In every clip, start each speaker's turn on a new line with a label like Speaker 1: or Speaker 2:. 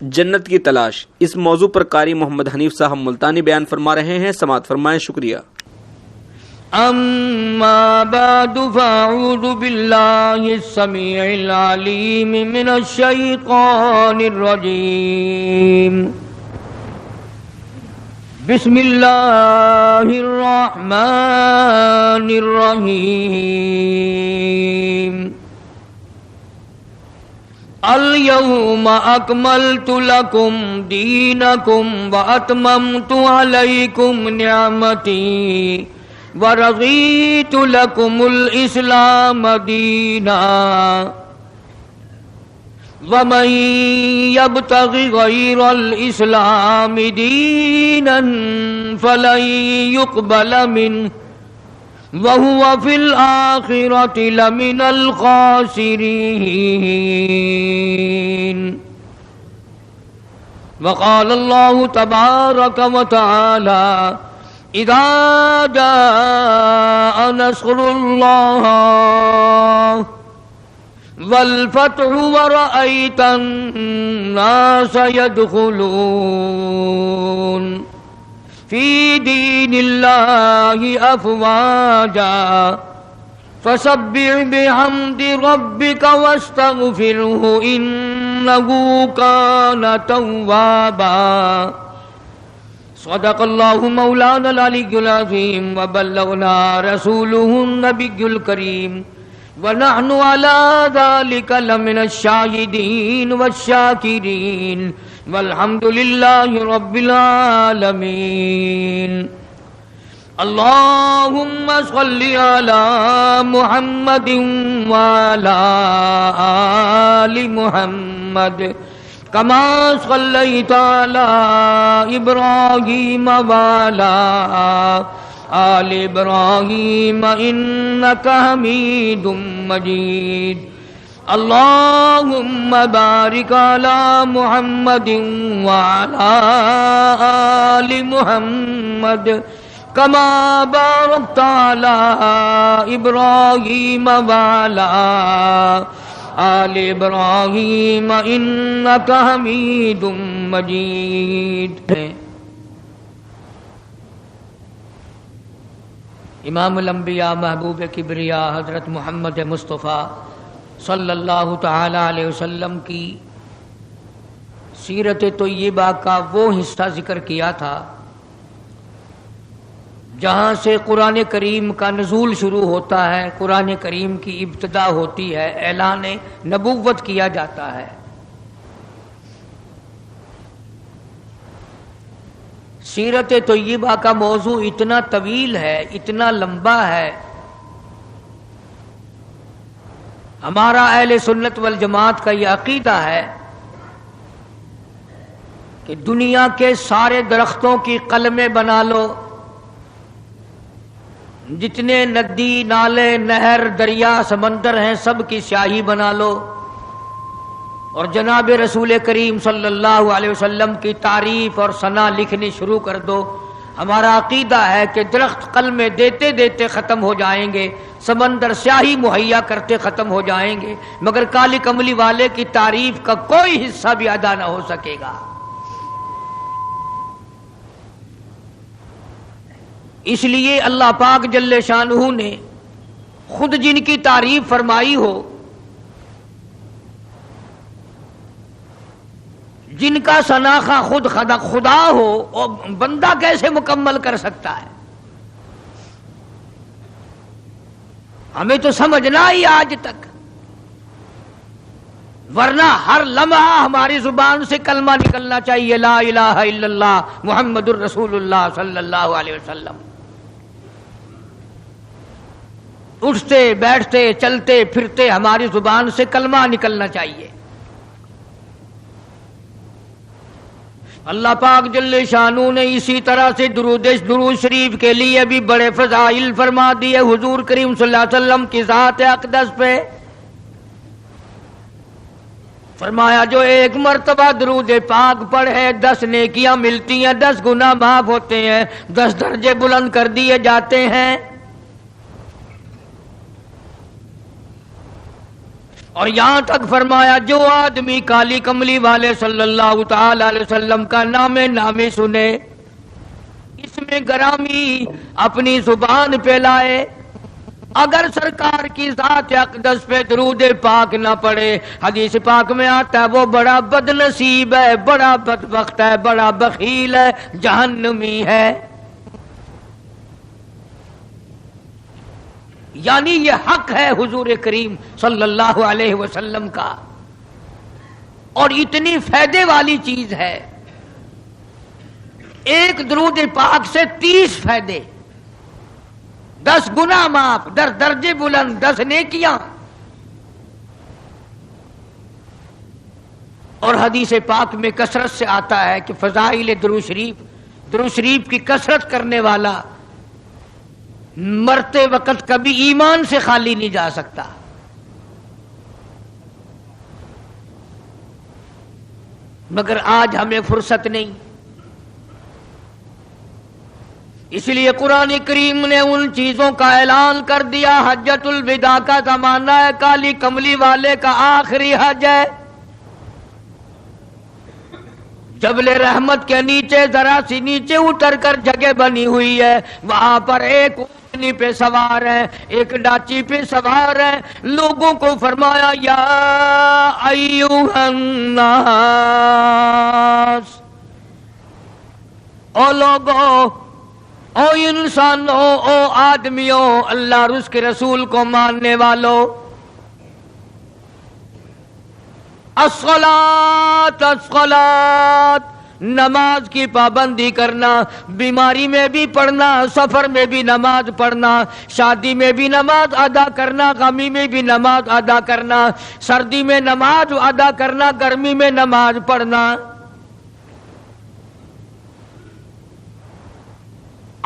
Speaker 1: جنت کی تلاش، اس موضوع پر قاری محمد حنیف صاحب ملتانی بیان فرما رہے ہیں، سماعت فرمائیں۔ شکریہ۔
Speaker 2: اما بعد فاعوذ باللہ السمیع العلیم من الشیطان الرجیم، بسم اللہ الرحمن الرحیم۔ اليوم اکملت لکم دینکم واتممت علیکم نعمتی ورضیت لکم الاسلام دینا ومن یبتغ غیر الاسلام دینا فلن یقبل منہ وَهُوَ فِي الْآخِرَةِ لَمِنَ الْخَاسِرِينَ۔ وقال الله تبارك وتعالى إذا جاء نصر الله والفتح ورأيت الناس يدخلون فی دین اللہ افواجا فسبح بحمد ربک واستغفرہ انہ کان توابا۔ صدق اللہ مولانا العلی العظیم وبلغنا رسولہ النبی الکریم ونحن علی ذلک لمن الشاہدین والشاکرین والحمد للہ رب العالمین۔ اللہم صل علی محمد وعلی آل محمد کما صلیت علی ابراہیم وعلی آل ابراہیم انک حمید مجید۔ اللہم بارک علی محمد وعلی آل محمد کما بارکت علی ابراہیم وعلی آل ابراہیم انک حمید مجید۔ امام الانبیاء محبوب کبریا حضرت محمد مصطفیٰ صلی اللہ تعالی علیہ وسلم کی سیرت طیبہ کا وہ حصہ ذکر کیا تھا جہاں سے قرآن کریم کا نزول شروع ہوتا ہے، قرآن کریم کی ابتدا ہوتی ہے، اعلان نبوت کیا جاتا ہے۔ سیرت طیبہ کا موضوع اتنا طویل ہے، اتنا لمبا ہے، ہمارا اہل سنت والجماعت کا یہ عقیدہ ہے کہ دنیا کے سارے درختوں کی قلمیں بنا لو، جتنے ندی نالے نہر دریا سمندر ہیں سب کی سیاہی بنا لو، اور جناب رسول کریم صلی اللہ علیہ وسلم کی تعریف اور ثنا لکھنی شروع کر دو۔ ہمارا عقیدہ ہے کہ درخت قلمیں دیتے دیتے ختم ہو جائیں گے، سمندر سیاہی مہیا کرتے ختم ہو جائیں گے، مگر کالی کملی والے کی تعریف کا کوئی حصہ بھی ادا نہ ہو سکے گا۔ اس لیے اللہ پاک جل شانہ نے خود جن کی تعریف فرمائی ہو، جن کا شناخہ خود خدا ہو، اور بندہ کیسے مکمل کر سکتا ہے؟ ہمیں تو سمجھنا ہی آج تک، ورنہ ہر لمحہ ہماری زبان سے کلمہ نکلنا چاہیے، لا الہ الا اللہ محمد الرسول اللہ صلی اللہ علیہ وسلم۔ اٹھتے بیٹھتے چلتے پھرتے ہماری زبان سے کلمہ نکلنا چاہیے۔ اللہ پاک جل شانہ نے اسی طرح سے درود شریف کے لیے بھی بڑے فضائل فرما دیے حضور کریم صلی اللہ علیہ وسلم کی ذات اقدس پہ۔ فرمایا جو ایک مرتبہ درود پاک پڑھے 10 نیکیاں ملتی ہیں، 10 گناہ معاف ہوتے ہیں، 10 درجے بلند کر دیے جاتے ہیں۔ اور یہاں تک فرمایا جو آدمی کالی کملی والے صلی اللہ تعالی علیہ وسلم کا نامی سنے، اس میں گرامی اپنی زبان پہ لائے، اگر سرکار کی ذات اقدس پہ درود پاک نہ پڑے، حدیث پاک میں آتا ہے وہ بڑا بد نصیب ہے، بڑا بدبخت ہے، بڑا بخیل ہے، جہنمی ہے۔ یعنی یہ حق ہے حضور کریم صلی اللہ علیہ وسلم کا، اور اتنی فائدے والی چیز ہے، ایک درود پاک سے 30 فائدے، 10 گناہ معاف، 10 درجے بلند، 10 نیکیاں۔ اور حدیث پاک میں کثرت سے آتا ہے کہ فضائل درود شریف کی کثرت کرنے والا مرتے وقت کبھی ایمان سے خالی نہیں جا سکتا۔ مگر آج ہمیں فرصت نہیں، اس لیے قرآن کریم نے ان چیزوں کا اعلان کر دیا۔ حجۃ الوداع کا زمانہ ہے، کالی کملی والے کا آخری حج ہے۔ جبل رحمت کے نیچے ذرا سی نیچے اتر کر جگہ بنی ہوئی ہے، وہاں پر ایک اونٹنی پہ سوار ہے، ایک ڈاچی پہ سوار ہے، لوگوں کو فرمایا یا ایھا الناس، او لوگو، او انسانوں، او آدمیوں، اللہ اور اس کے رسول کو ماننے والوں، الصلاۃ الصلاۃ، نماز کی پابندی کرنا، بیماری میں بھی پڑھنا، سفر میں بھی نماز پڑھنا، شادی میں بھی نماز ادا کرنا، غمی میں بھی نماز ادا کرنا، سردی میں نماز ادا کرنا، گرمی میں نماز پڑھنا۔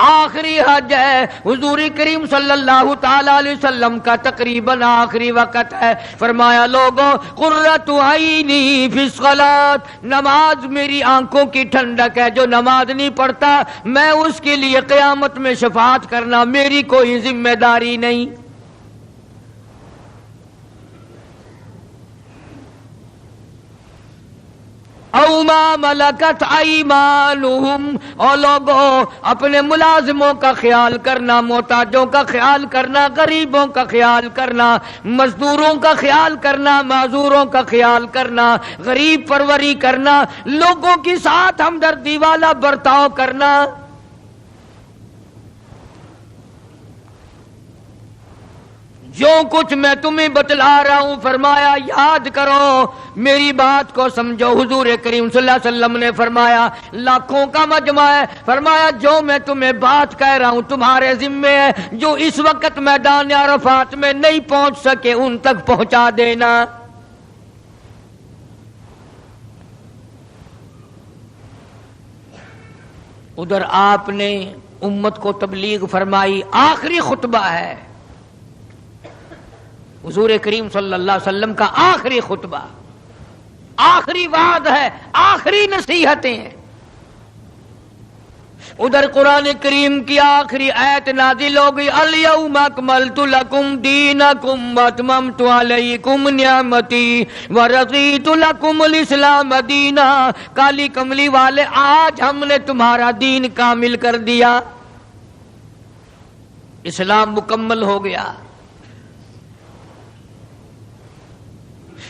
Speaker 2: آخری حج ہے، حضور کریم صلی اللہ تعالی علیہ وسلم کا تقریباً آخری وقت ہے۔ فرمایا لوگوں، قرۃ عینی فی الصلاۃ، نماز میری آنکھوں کی ٹھنڈک ہے، جو نماز نہیں پڑھتا میں اس کے لیے قیامت میں شفاعت کرنا میری کوئی ذمہ داری نہیں۔ او ما ملکت ایمانہم، اور لوگوں اپنے ملازموں کا خیال کرنا، محتاجوں کا خیال کرنا، غریبوں کا خیال کرنا، مزدوروں کا خیال کرنا، معذوروں کا خیال کرنا، غریب پروری کرنا، لوگوں کے ساتھ ہمدردی والا برتاؤ کرنا۔ جو کچھ میں تمہیں بتلا رہا ہوں فرمایا یاد کرو، میری بات کو سمجھو۔ حضور کریم صلی اللہ علیہ وسلم نے فرمایا لاکھوں کا مجمع ہے، فرمایا جو میں تمہیں بات کہہ رہا ہوں تمہارے ذمے ہے، جو اس وقت میدان عرفات میں نہیں پہنچ سکے ان تک پہنچا دینا۔ ادھر آپ نے امت کو تبلیغ فرمائی، آخری خطبہ ہے حضور کریم صلی اللہ علیہ وسلم کا، آخری خطبہ، آخری وعد ہے، آخری نصیحتیں ہیں۔ ادھر قرآن کریم کی آخری آیت نازل ہو گئی، الیوم اکملت لکم دینکم واتممت علیکم نعمتی ورضیت لکم الاسلام دینا۔ کالی کملی والے آج ہم نے تمہارا دین کامل کر دیا، اسلام مکمل ہو گیا۔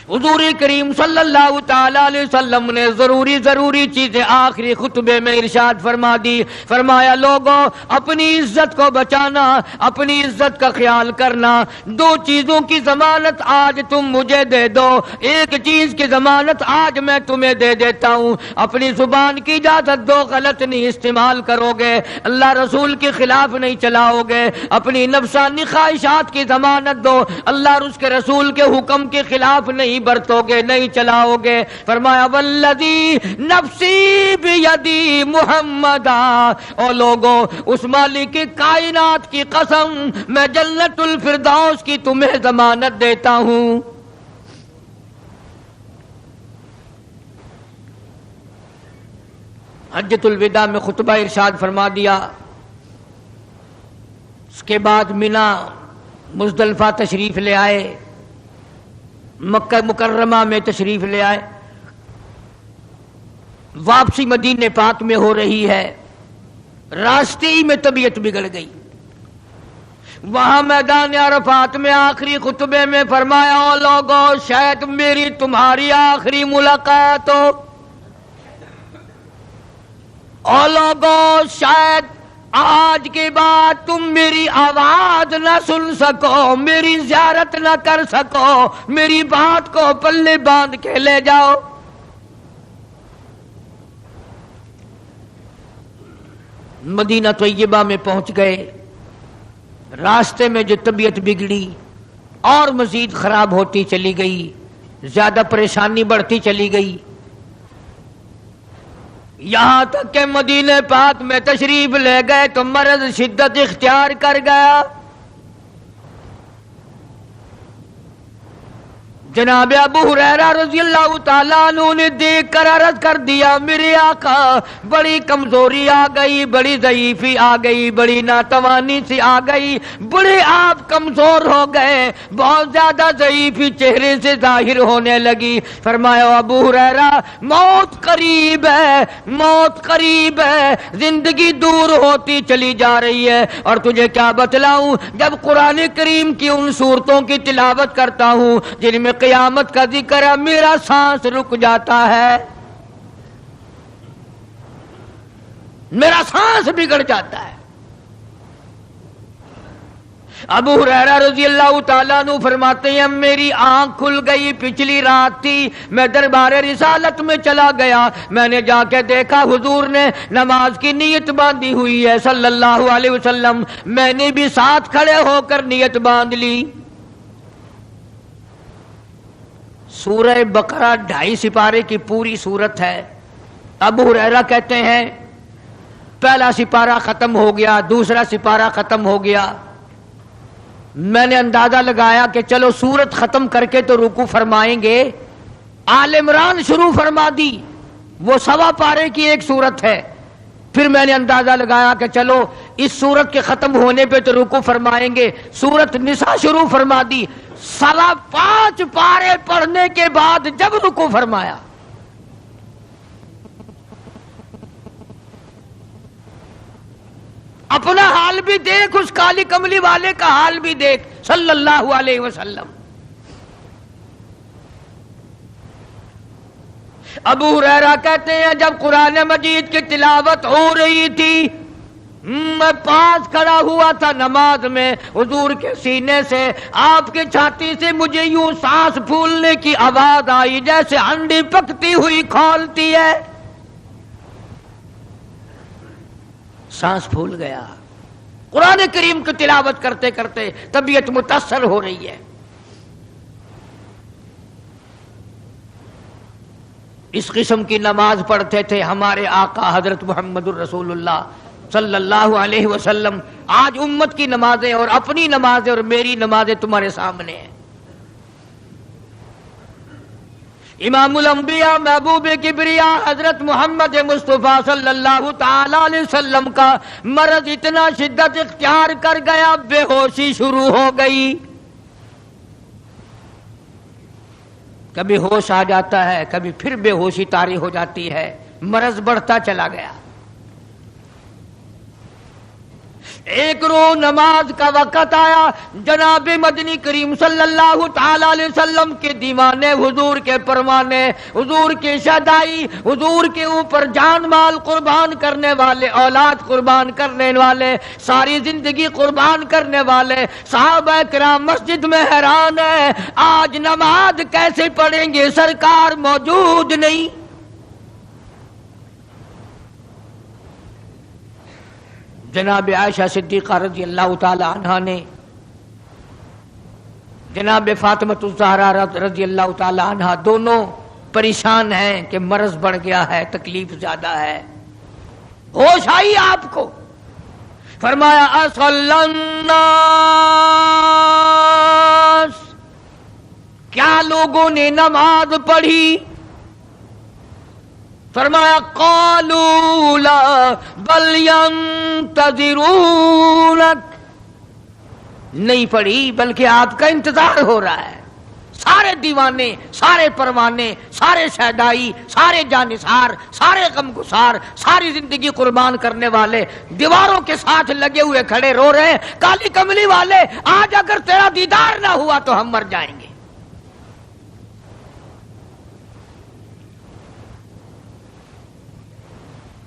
Speaker 2: حضور کریم صلی اللہ تعالی علیہ وسلم نے ضروری چیزیں آخری خطبے میں ارشاد فرما دی۔ فرمایا لوگوں اپنی عزت کو بچانا، اپنی عزت کا خیال کرنا۔ دو چیزوں کی ضمانت آج تم مجھے دے دو، ایک چیز کی ضمانت آج میں تمہیں دے دیتا ہوں، اپنی زبان کی اجازت دو، غلط نہیں استعمال کرو گے، اللہ رسول کے خلاف نہیں چلاؤ گے، اپنی نفسانی خواہشات کی ضمانت دو، اللہ اور اس کے رسول کے حکم کے خلاف نہیں برتو گے، نہیں چلاؤ گے۔ فرمایا والذی نفسی بیدی محمدا، او لوگوں اس مالک کائنات کی قسم میں جنت الفردوس کی تمہیں ضمانت دیتا ہوں۔ حجۃ الوداع میں خطبہ ارشاد فرما دیا، اس کے بعد منا مزدلفہ تشریف لے آئے، مکہ مکرمہ میں تشریف لے آئے. واپسی مدینے پاک میں ہو رہی ہے، راستے ہی میں طبیعت بگڑ گئی. وہاں میدان عرفات میں آخری خطبے میں فرمایا، او لوگو شاید میری تمہاری آخری ملاقات ہو. او لوگو شاید آج کے بعد تم میری آواز نہ سن سکو، میری زیارت نہ کر سکو، میری بات کو پلے باندھ کے لے جاؤ. مدینہ طیبہ میں پہنچ گئے. راستے میں جو طبیعت بگڑی اور مزید خراب ہوتی چلی گئی، زیادہ پریشانی بڑھتی چلی گئی، یہاں تک کہ مدینہ پاک میں تشریف لے گئے تو مرض شدت اختیار کر گیا. جناب ابو ہریرہ رضی اللہ تعالیٰ عنہ نے دیکھ کر عرض کر دیا، میرے آقا بڑی کمزوری آ گئی، بڑی ضعیفی آ گئی، بڑی ناتوانی سی آ گئی، بڑے آپ کمزور ہو گئے، بہت زیادہ ضعیفی چہرے سے ظاہر ہونے لگی. فرمایا ابو ہریرہ موت قریب ہے، موت قریب ہے، زندگی دور ہوتی چلی جا رہی ہے. اور تجھے کیا بتلاؤں، جب قرآن کریم کی ان صورتوں کی تلاوت کرتا ہوں جن میں قیامت کا ذکر ہے، میرا سانس رک جاتا ہے، میرا سانس بگڑ جاتا ہے. ابو ہریرہ رضی اللہ تعالیٰ عنہ فرماتے ہیں میری آنکھ کھل گئی. پچھلی رات تھی، میں دربار رسالت میں چلا گیا، میں نے جا کے دیکھا حضور نے نماز کی نیت باندھی ہوئی ہے صلی اللہ علیہ وسلم. میں نے بھی ساتھ کھڑے ہو کر نیت باندھ لی. سورہ بقرہ 2.5 سپارے کی پوری سورت ہے. ابو ہریرہ کہتے ہیں پہلا سپارہ ختم ہو گیا، دوسرا سپارہ ختم ہو گیا. میں نے اندازہ لگایا کہ چلو سورت ختم کر کے تو رکوع فرمائیں گے. آل عمران شروع فرما دی، وہ 1.25 پارے کی ایک سورت ہے. پھر میں نے اندازہ لگایا کہ چلو اس سورت کے ختم ہونے پہ تو رکوع فرمائیں گے. سورت نساء شروع فرما دی. 5.25 پارے پڑھنے کے بعد جب رکوع فرمایا، اپنا حال بھی دیکھ، اس کالی کملی والے کا حال بھی دیکھ صلی اللہ علیہ وسلم. ابو ہریرہ کہتے ہیں جب قرآن مجید کی تلاوت ہو رہی تھی، میں پاس کھڑا ہوا تھا نماز میں، حضور کے سینے سے، آپ کی چھاتی سے مجھے یوں سانس پھولنے کی آواز آئی جیسے ہنڈی پکتی ہوئی کھولتی ہے. سانس پھول گیا. قرآن کریم کی تلاوت کرتے کرتے طبیعت متاثر ہو رہی ہے. اس قسم کی نماز پڑھتے تھے ہمارے آقا حضرت محمد الرسول اللہ صلی اللہ علیہ وسلم. آج امت کی نمازیں اور اپنی نمازیں اور میری نمازیں تمہارے سامنے ہیں. امام الانبیاء محبوب کبریا حضرت محمد مصطفیٰ صلی اللہ تعالی علیہ وسلم کا مرض اتنا شدت اختیار کر گیا، بے ہوشی شروع ہو گئی. کبھی ہوش آ جاتا ہے، کبھی پھر بے ہوشی طاری ہو جاتی ہے. مرض بڑھتا چلا گیا. ایک روز نماز کا وقت آیا، جناب مدنی کریم صلی اللہ تعالی علیہ وسلم کے دیوانے، حضور کے پروانے، حضور کی شہدائی، حضور کے اوپر جان مال قربان کرنے والے، اولاد قربان کرنے والے، ساری زندگی قربان کرنے والے صحابہ کرام مسجد میں حیران ہیں، آج نماز کیسے پڑھیں گے، سرکار موجود نہیں. جناب عائشہ صدیقہ رضی اللہ تعالی عنہا نے جناب فاطمہ الزہرا رضی اللہ تعالی عنہا دونوں پریشان ہیں کہ مرض بڑھ گیا ہے، تکلیف زیادہ ہے. ہوش آئی آپ کو، فرمایا اصل الناس، کیا لوگوں نے نماز پڑھی؟ فرمایا قالوا لا بل ينتظرونك، نہیں پڑھی بلکہ آپ کا انتظار ہو رہا ہے. سارے دیوانے، سارے پروانے، سارے شہدائی، سارے جانثار، سارے غم گسار، ساری زندگی قربان کرنے والے دیواروں کے ساتھ لگے ہوئے کھڑے رو رہے ہیں، کالی کملی والے آج اگر تیرا دیدار نہ ہوا تو ہم مر جائیں گے۔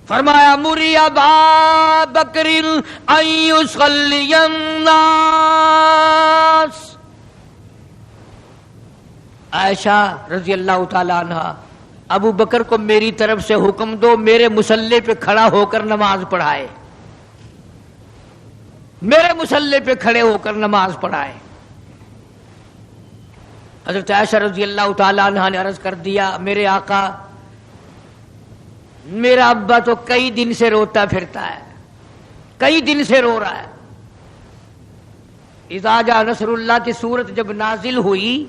Speaker 2: فرمایا مری ابا بکر ان یصلی الناس، عائشہ رضی اللہ تعالی عنہ ابو بکر کو میری طرف سے حکم دو میرے مصلی پہ کھڑا ہو کر نماز پڑھائے، میرے مصلی پہ کھڑے ہو کر نماز پڑھائے۔ حضرت عائشہ رضی اللہ تعالی عنہ نے عرض کر دیا میرے آقا میرا ابا تو کئی دن سے روتا پھرتا ہے، کئی دن سے رو رہا ہے۔ اذا جاء نصر اللہ کی صورت جب نازل ہوئی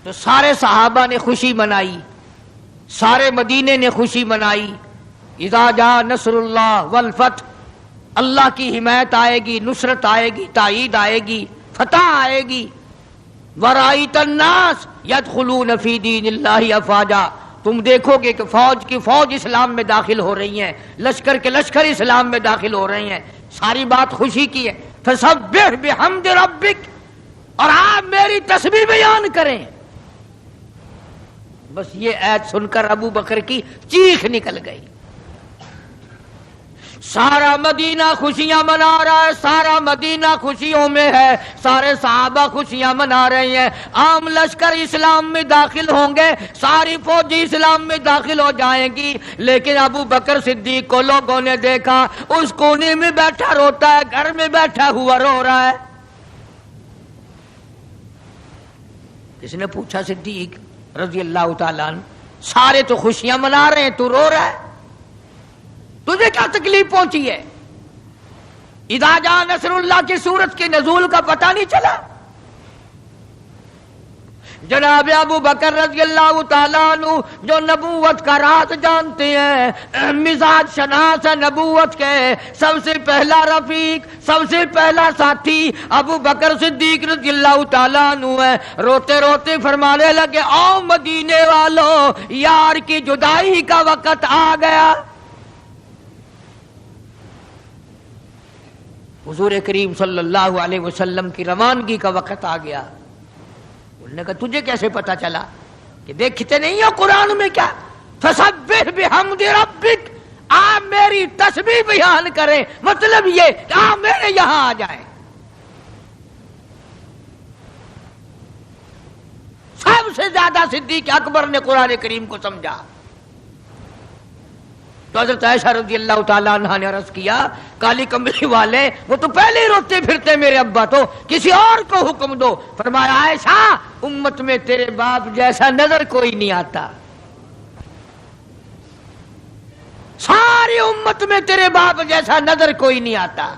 Speaker 2: تو سارے صحابہ نے خوشی منائی، سارے مدینے نے خوشی منائی۔ اذا جاء نصر اللہ والفتح، اللہ کی حمایت آئے گی، نصرت آئے گی، تائید آئے گی، فتح آئے گی۔ ورأیت الناس یدخلون فی دین اللہ افواجا، تم دیکھو گے کہ فوج کی فوج اسلام میں داخل ہو رہی ہیں، لشکر کے لشکر اسلام میں داخل ہو رہے ہیں۔ ساری بات خوشی کی ہے۔ فسبح بحمد ربک، اور آپ میری تسبیح بیان کریں۔ بس یہ آیت سن کر ابو بکر کی چیخ نکل گئی۔ سارا مدینہ خوشیاں منا رہا ہے، سارا مدینہ خوشیوں میں ہے، سارے صحابہ خوشیاں منا رہے ہیں۔ عام لشکر اسلام میں داخل ہوں گے، ساری فوجی اسلام میں داخل ہو جائیں گی، لیکن ابو بکر صدیق کو لوگوں نے دیکھا اس کونے میں بیٹھا روتا ہے، گھر میں بیٹھا ہوا رو رہا ہے۔ کس نے پوچھا صدیق رضی اللہ تعالیٰ عنہ، سارے تو خوشیاں منا رہے ہیں، تو رو رہا ہے، تجھے کیا تکلیف پہنچی ہے؟ اذا جاء نصر اللہ کی سورت کے نزول کا پتہ نہیں چلا؟ جناب ابو بکر رضی اللہ تعالیٰ عنہ جو نبوت کا راز جانتے ہیں، مزاج شناس ہے نبوت کے، سب سے پہلا رفیق، سب سے پہلا ساتھی ابو بکر صدیق رضی اللہ تعالیٰ عنہ ہے۔ روتے روتے فرمانے لگے او مدینے والوں، یار کی جدائی کا وقت آ گیا۔ حضور کریم صلی اللہ علیہ وسلم کی روانگی کا وقت آ گیا۔ انہوں نے کہا تجھے کیسے پتا چلا؟ کہ دیکھتے نہیں ہو قرآن میں کیا؟ فسبح بحمد ربک، آپ میری تسبیح بیان کریں، مطلب یہ کہ آپ میرے یہاں آ جائیں۔ سب سے زیادہ صدیق اکبر نے قرآن کریم کو سمجھا۔ تو حضرت عائشہ رضی اللہ تعالیٰ عنہ نے عرض کیا کالی کملی والے وہ تو پہلے ہی روتے پھرتے میرے ابا، تو کسی اور کو حکم دو۔ فرمایا عائشہ امت میں تیرے باپ جیسا نظر کوئی نہیں آتا، ساری امت میں تیرے باپ جیسا نظر کوئی نہیں آتا۔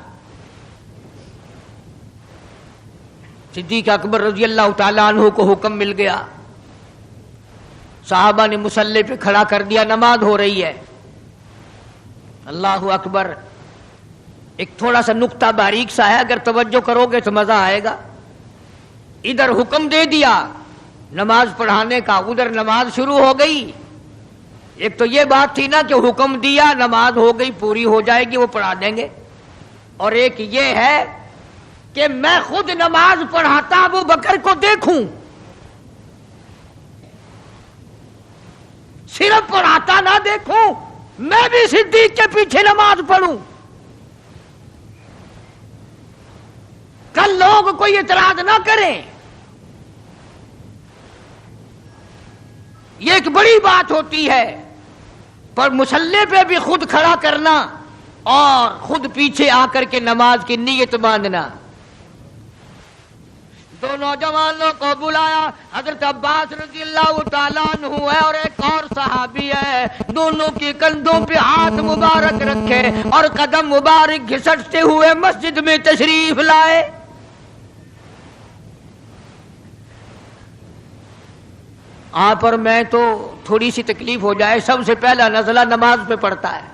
Speaker 2: صدیق اکبر رضی اللہ تعالیٰ عنہ کو حکم مل گیا، صحابہ نے مصلی پہ کھڑا کر دیا، نماز ہو رہی ہے۔ اللہ اکبر، ایک تھوڑا سا نقطہ باریک سا ہے، اگر توجہ کرو گے تو مزہ آئے گا۔ ادھر حکم دے دیا نماز پڑھانے کا، ادھر نماز شروع ہو گئی۔ ایک تو یہ بات تھی نا کہ حکم دیا نماز ہو گئی، پوری ہو جائے گی، وہ پڑھا دیں گے، اور ایک یہ ہے کہ میں خود نماز پڑھاتا ابو بکر کو دیکھوں، صرف پڑھاتا نہ دیکھوں، میں بھی صدیق کے پیچھے نماز پڑھوں، کل لوگ کوئی اعتراض نہ کریں۔ یہ ایک بڑی بات ہوتی ہے، پر مصلی پہ بھی خود کھڑا کرنا اور خود پیچھے آ کر کے نماز کی نیت باندھنا۔ دو نوجوانوں کو بلایا، حضرت عباس رضی اللہ تعالیٰ عنہ ہے اور ایک اور صحابی ہے، دونوں کے کندھوں پہ ہاتھ مبارک رکھے اور قدم مبارک گھسٹتے ہوئے مسجد میں تشریف لائے۔ آپ اور میں تو تھوڑی سی تکلیف ہو جائے سب سے پہلا نزلہ نماز پہ پڑتا ہے،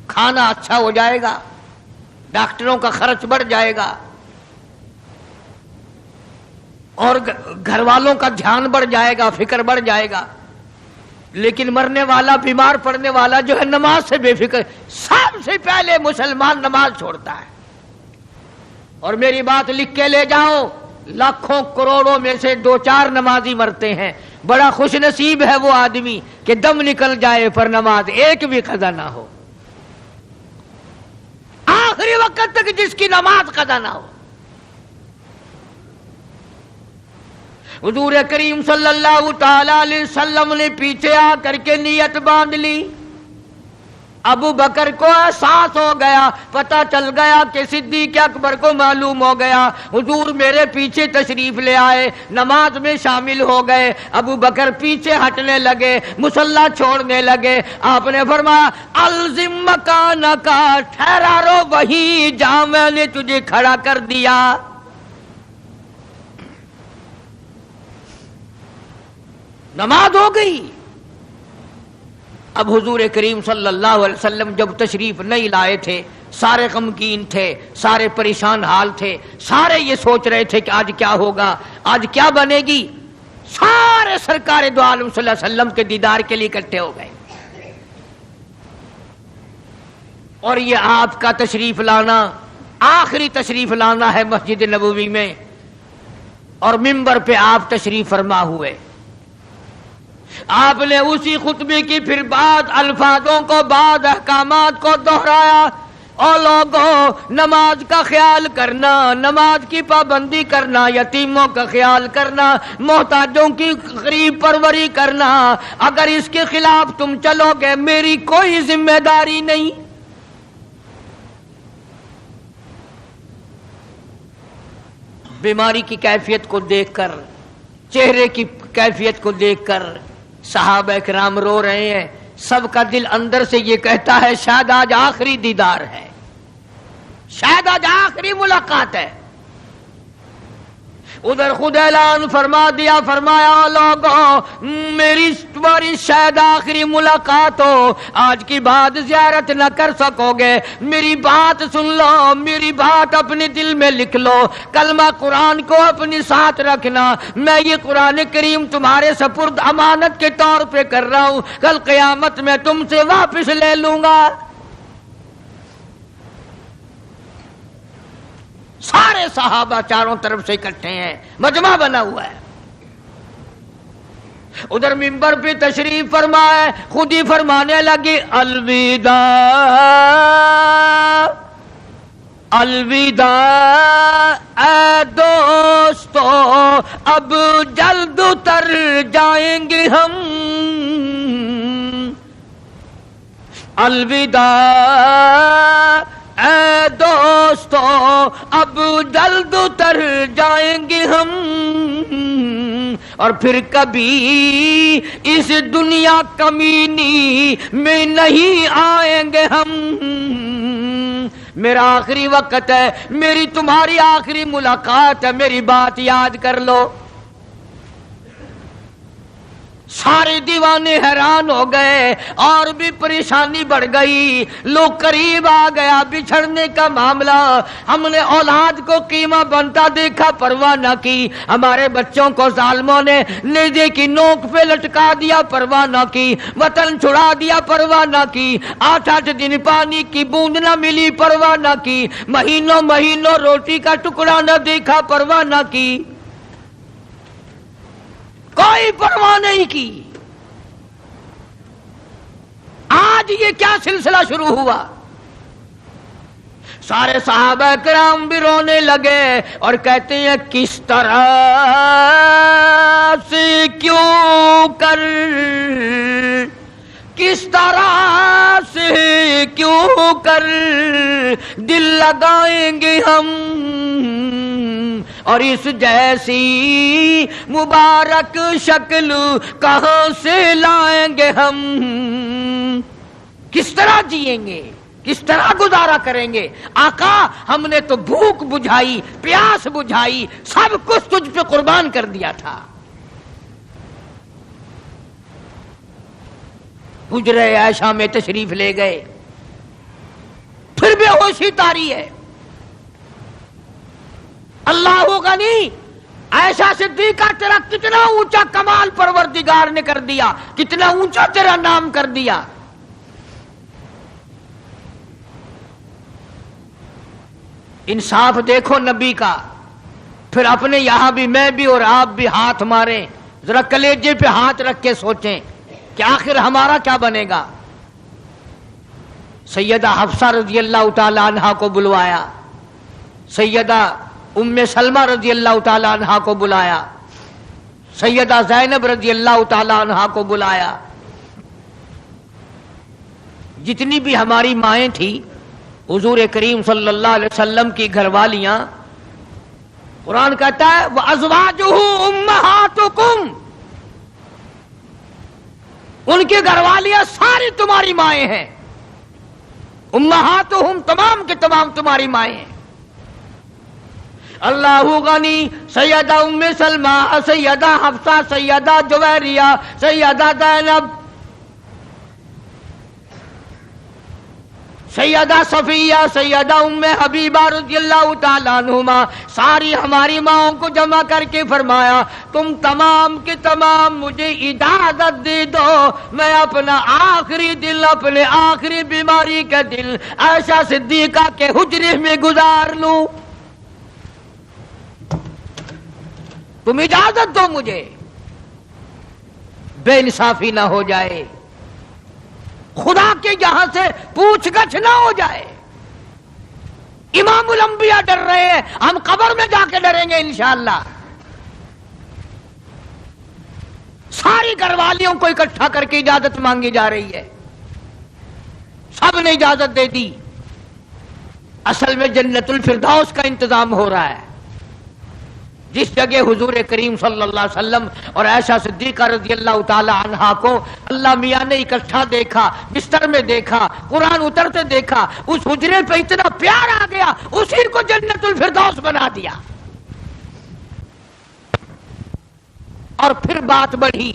Speaker 2: کھانا اچھا ہو جائے گا، ڈاکٹروں کا خرچ بڑھ جائے گا، اور گھر والوں کا دھیان بڑھ جائے گا، فکر بڑھ جائے گا، لیکن مرنے والا، بیمار پڑنے والا جو ہے نماز سے بے فکر. سب سے پہلے مسلمان نماز چھوڑتا ہے. اور میری بات لکھ کے لے جاؤ، لاکھوں کروڑوں میں سے 2-4 نمازی مرتے ہیں. بڑا خوش نصیب ہے وہ آدمی کہ دم نکل جائے پر نماز ایک بھی قضا نہ ہو، آخری وقت تک جس کی نماز قضا نہ ہو. حضور کریم صلی اللہ تعالی علیہ وسلم نے پیچھے آ کر کے نیت باندھ لی. ابو بکر کو احساس ہو گیا، پتہ چل گیا کہ صدیق اکبر کو معلوم ہو گیا. حضور میرے پیچھے تشریف لے آئے، نماز میں شامل ہو گئے. ابو بکر پیچھے ہٹنے لگے، مصلی چھوڑنے لگے. آپ نے فرمایا الزم مکانک، ٹھہرا رو وہی جہاں میں نے تجھے کھڑا کر دیا. نماز ہو گئی. اب حضور کریم صلی اللہ علیہ وسلم جب تشریف نہیں لائے تھے، سارے غمگین تھے، سارے پریشان حال تھے، سارے یہ سوچ رہے تھے کہ آج کیا ہوگا، آج کیا بنے گی. سارے سرکار دو عالم صلی اللہ علیہ وسلم کے دیدار کے لیے اکٹھے ہو گئے. اور یہ آپ کا تشریف لانا، آخری تشریف لانا ہے مسجد نبوی میں، اور منبر پہ آپ تشریف فرما ہوئے. آپ نے اسی خطبے کی پھر بعد الفاظوں کو، بعد احکامات کو دہرایا. اور لوگوں، نماز کا خیال کرنا، نماز کی پابندی کرنا، یتیموں کا خیال کرنا، محتاجوں کی غریب پروری کرنا، اگر اس کے خلاف تم چلو گے میری کوئی ذمہ داری نہیں. بیماری کی کیفیت کو دیکھ کر، چہرے کی کیفیت کو دیکھ کر صحابہ کرام رو رہے ہیں. سب کا دل اندر سے یہ کہتا ہے شاید آج آخری دیدار ہے، شاید آج آخری ملاقات ہے. ادھر خود اعلان فرما دیا، فرمایا لوگوں میری تمہاری شاید آخری ملاقات ہو، آج کی بعد زیارت نہ کر سکو گے. میری بات سن لو، میری بات اپنے دل میں لکھ لو، کلمہ قرآن کو اپنے ساتھ رکھنا. میں یہ قرآن کریم تمہارے سپرد امانت کے طور پہ کر رہا ہوں، کل قیامت میں تم سے واپس لے لوں گا. سارے صحابہ چاروں طرف سے اکٹھے ہیں، مجمع بنا ہوا ہے. ادھر منبر پہ تشریف فرمائے، خود ہی فرمانے لگی الوداع الوداع اے دوستو، اب جلد اتر جائیں گے ہم. الوداع اے دوستو، اب جلد اتر جائیں گے ہم، اور پھر کبھی اس دنیا کمینی میں نہیں آئیں گے ہم. میرا آخری وقت ہے، میری تمہاری آخری ملاقات ہے، میری بات یاد کر لو. سارے دیوانے حیران ہو گئے، اور بھی پریشانی بڑھ گئی. لوگ قریب آ گیا بچھڑنے کا معاملہ. ہم نے اولاد کو قیمہ بنتا دیکھا، پرواہ نہ کی. ہمارے بچوں کو ظالموں نے نیزے کی نوک پہ لٹکا دیا، پرواہ نہ کی. وطن چھڑا دیا، پرواہ نہ کی. 8 دن پانی کی بوند نہ ملی، پرواہ نہ کی. مہینوں مہینوں روٹی کا ٹکڑا نہ دیکھا، پرواہ نہ کی. کوئی پرواہ نہیں کی. آج یہ کیا سلسلہ شروع ہوا؟ سارے صحابہ کرام بھی رونے لگے اور کہتے ہیں کس طرح سے کیوں کر، کس طرح سے کیوں کر دل لگائیں گے ہم، اور اس جیسی مبارک شکل کہاں سے لائیں گے ہم. کس طرح جئیں گے، کس طرح گزارا کریں گے؟ آقا ہم نے تو بھوک بجھائی، پیاس بجھائی، سب کچھ تجھ پہ قربان کر دیا تھا. حجرہ عائشہ میں تشریف لے گئے، پھر بے ہوشی طاری ہے. اللہ غنی عائشہ صدیقہ تیرا کتنا اونچا کمال پروردگار نے کر دیا، کتنا اونچا تیرا نام کر دیا. انصاف دیکھو نبی کا. پھر اپنے یہاں بھی میں بھی اور آپ بھی ہاتھ ماریں، ذرا کلیجے پہ ہاتھ رکھ کے سوچیں کہ آخر ہمارا کیا بنے گا. سیدہ حفصہ رضی اللہ تعالی عنہا کو بلوایا، سیدہ ام سلمہ رضی اللہ تعالی عنہا کو بلایا، سیدہ زینب رضی اللہ تعالی عنہا کو بلایا. جتنی بھی ہماری مائیں تھیں، حضور کریم صلی اللہ علیہ وسلم کی گھر والیاں، قرآن کہتا ہے وَأَزْوَاجُهُ أُمَّهَاتُكُمْ، ان کی گھر والیاں ساری تمہاری مائیں ہیں. امہاتہم تمام کے تمام تمہاری مائیں ہیں. اللہ غنی، سیدہ ام سلمہ، سیدہ حفصہ، سیدہ جویریہ، سیدہ زینب، سیدہ صفیہ، سیدہ ام حبیبہ رضی اللہ تعالیٰ عنہما، ساری ہماری ماؤں کو جمع کر کے فرمایا تم تمام کے تمام مجھے اجازت دے دو، میں اپنا آخری دل، اپنے آخری بیماری کا دل عائشہ صدیقہ کے حجرے میں گزار لوں. تم اجازت دو مجھے، بے انصافی نہ ہو جائے، خدا کے یہاں سے پوچھ گچھ نہ ہو جائے. امام الانبیاء ڈر رہے ہیں، ہم قبر میں جا کے ڈریں گے انشاءاللہ. ساری گھر والیوں کو اکٹھا کر کے اجازت مانگی جا رہی ہے، سب نے اجازت دے دی. اصل میں جنت الفردوس کا انتظام ہو رہا ہے، جس جگہ حضور کریم صلی اللہ علیہ وسلم اور عائشہ صدیقہ رضی اللہ تعالی عنہا کو اللہ میاں نے اکٹھا دیکھا، بستر میں دیکھا، قرآن اترتے دیکھا، اس حجرے پہ اتنا پیار آ گیا، اسی کو جنت الفردوس بنا دیا. اور پھر بات بڑھی.